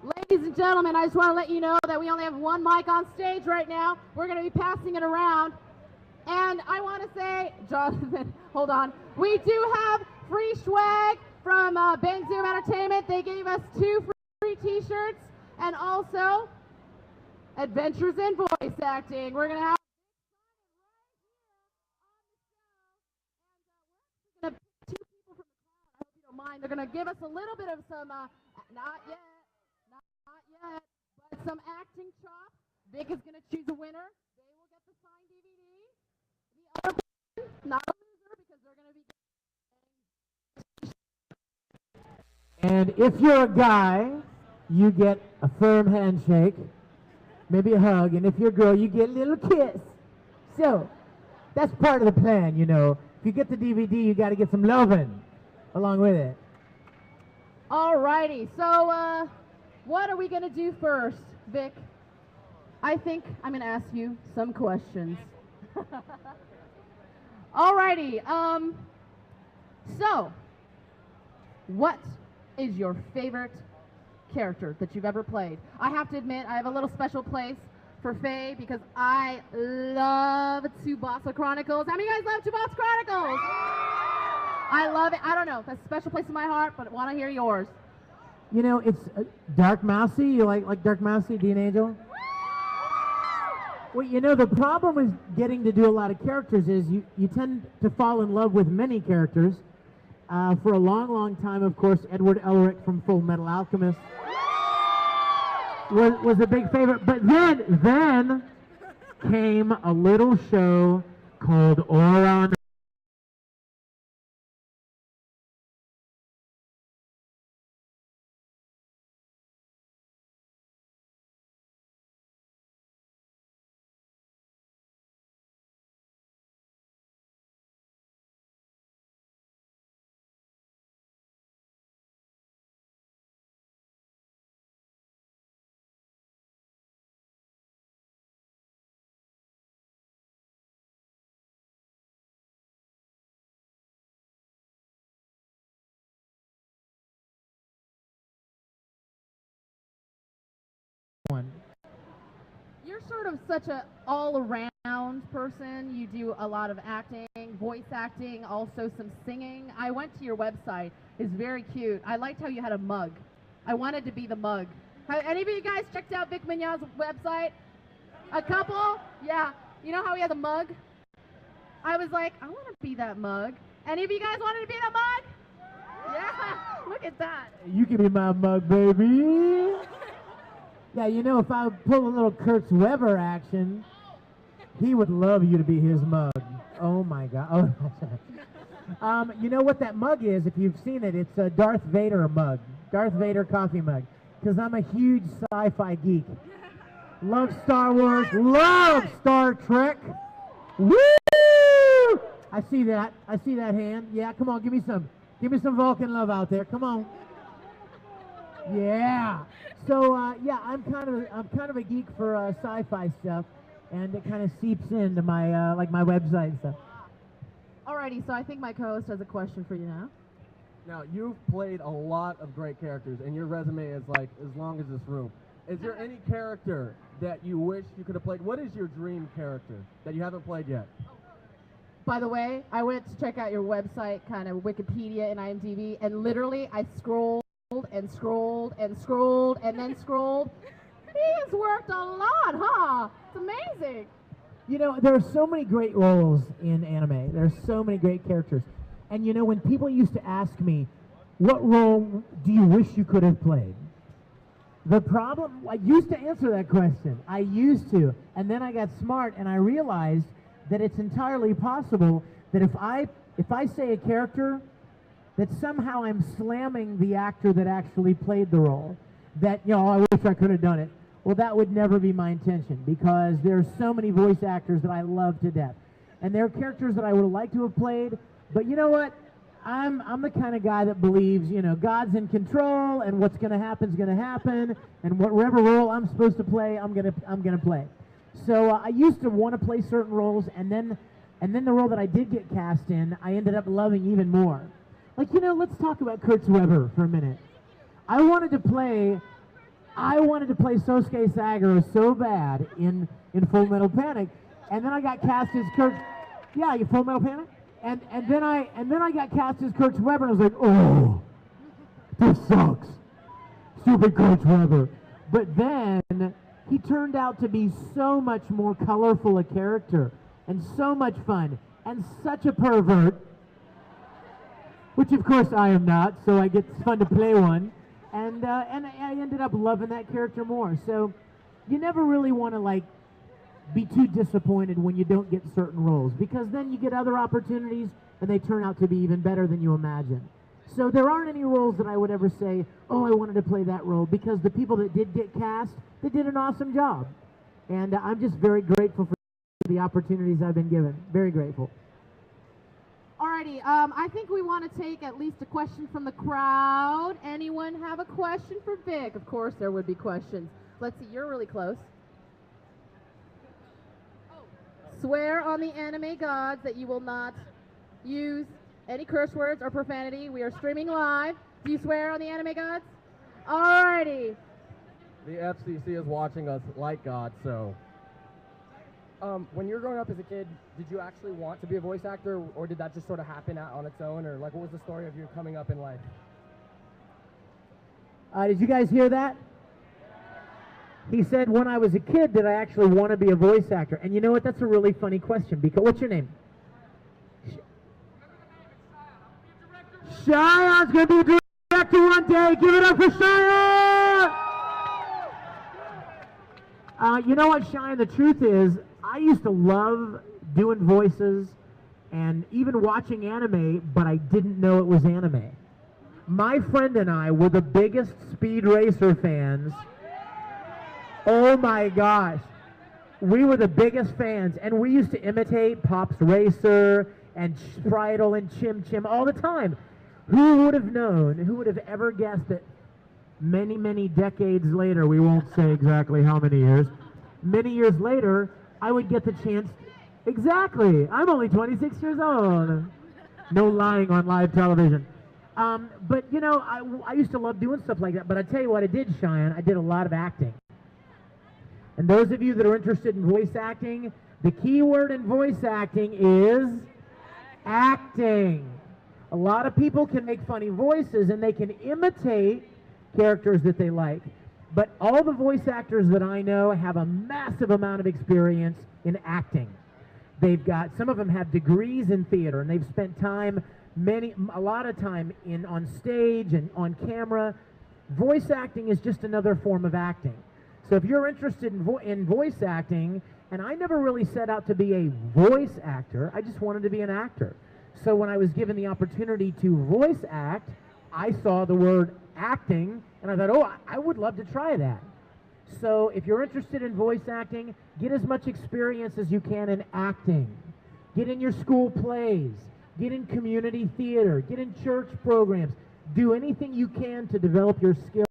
Ladies and gentlemen, I just want to let you know that we only have one mic on stage right now. We're going to be passing it around. And I want to say, Jonathan, hold on. We do have free swag from Ben Zoom Entertainment. They gave us 2 free t-shirts and also Adventures in Voice Acting. We're going to have two people from the crowd. I hope you don't mind. They're going to give us a little bit of some, not yet, but some acting chops. Vic is going to choose a winner. They will get the signed DVD. The other person, not a loser, because they're going to be. And if you're a guy, you get a firm handshake, maybe a hug, and if you're a girl, you get a little kiss. So, that's part of the plan, you know. If you get the DVD, you got to get some loving along with it. Alrighty, so what are we going to do first, Vic? I think I'm going to ask you some questions. Alrighty, so what is your favorite character that you've ever played? I have to admit, I have a little special place for Faye because I love Tsubasa Chronicles. How many of you guys love Tsubasa Chronicles? I love it. I don't know. That's a special place in my heart, but I want to hear yours. You know, it's Dark Mousy. You like Dark Mousy, Dean Angel? Well, you know, the problem with getting to do a lot of characters is you tend to fall in love with many characters. For a long, long time, of course, Edward Elric from Full Metal Alchemist was a big favorite. But then came a little show called Oron. You're sort of such an all-around person. You do a lot of acting, voice acting, also some singing. I went to your website. It's very cute. I liked how you had a mug. I wanted to be the mug. Have any of you guys checked out Vic Mignogna's website? A couple? Yeah. You know how he had the mug? I was like, I want to be that mug. Any of you guys wanted to be that mug? Yeah. Look at that. You can be my mug, baby. Yeah, you know, if I pull a little Kurtz Weber action, he would love you to be his mug. Oh, my God. Oh, you know what that mug is, if you've seen it? It's a Darth Vader mug. Darth Vader coffee mug. Because I'm a huge sci-fi geek. Love Star Wars. Love Star Trek. Woo! I see that. I see that hand. Yeah, come on, give me some. Give me some Vulcan love out there. Come on. Yeah. So yeah, I'm kind of a geek for sci-fi stuff, and it kind of seeps into my like my website and stuff. Alrighty, so I think my co-host has a question for you now. Now, you've played a lot of great characters, and your resume is like as long as this room. Is there any character that you wish you could have played? What is your dream character that you haven't played yet? By the way, I went to check out your website, kind of Wikipedia and IMDb, and literally I scrolled and scrolled and scrolled and then scrolled. He's worked a lot, huh? It's amazing. You know, there are so many great roles in anime. There are so many great characters. And you know, when people used to ask me, what role do you wish you could have played? The problem, I used to answer that question. I used to. And then I got smart and I realized that it's entirely possible that if I say a character, that somehow I'm slamming the actor that actually played the role. That, you know, I wish I could have done it. Well, that would never be my intention, because there's so many voice actors that I love to death. And there are characters that I would have liked to have played, but you know what? I'm the kind of guy that believes, you know, God's in control, and what's going to happen is going to happen, and whatever role I'm supposed to play, I'm gonna play. So I used to want to play certain roles, and then the role that I did get cast in, I ended up loving even more. Like, you know, let's talk about Kurtz Weber for a minute. I wanted to play I wanted to play Sosuke Saguro so bad in Full Metal Panic, and then I got cast as Kurt. Yeah, you Full Metal Panic, and then I got cast as Kurt Weber, and I was like, oh, this sucks, stupid Kurt Weber. But then he turned out to be so much more colorful a character, and so much fun, and such a pervert, which of course I am not, so it's fun to play one. And I ended up loving that character more. So you never really want to like be too disappointed when you don't get certain roles, because then you get other opportunities and they turn out to be even better than you imagine. So there aren't any roles that I would ever say, oh, I wanted to play that role, because the people that did get cast, they did an awesome job. And I'm just very grateful for the opportunities I've been given. Very grateful. Alrighty, I think we want to take at least a question from the crowd. Anyone have a question for Vic? Of course there would be questions. Let's see, you're really close. Swear on the anime gods that you will not use any curse words or profanity. We are streaming live. Do you swear on the anime gods? Alrighty. The FCC is watching us like God, so... When you were growing up as a kid, did you actually want to be a voice actor, or did that just sort of happen on its own, or like what was the story of you coming up in life? Did you guys hear that? He said, when I was a kid, did I actually want to be a voice actor? And you know what? That's a really funny question, because what's your name? Cheyenne's going to be a director one day. Give it up for Cheyenne! You know what, Cheyenne? The truth is, I used to love doing voices and even watching anime, but I didn't know it was anime. My friend and I were the biggest Speed Racer fans. Oh my gosh. We were the biggest fans, and we used to imitate Pops Racer and Spritle and Chim Chim all the time. Who would have known, who would have ever guessed that many, many decades later, we won't say exactly how many years, many years later, I would get the chance. Exactly. I'm only 26 years old. No lying on live television. But, you know, I used to love doing stuff like that. But I tell you what I did, Cheyenne. I did a lot of acting. And those of you that are interested in voice acting, the key word in voice acting is acting. A lot of people can make funny voices and they can imitate characters that they like. But all the voice actors that I know have a massive amount of experience in acting. They've got, some of them have degrees in theater, and they've spent time, a lot of time on stage and on camera. Voice acting is just another form of acting. So if you're interested in voice acting, and I never really set out to be a voice actor, I just wanted to be an actor. So when I was given the opportunity to voice act, I saw the word acting, and I thought, oh, I would love to try that. So if you're interested in voice acting, get as much experience as you can in acting. Get in your school plays. Get in community theater. Get in church programs. Do anything you can to develop your skills.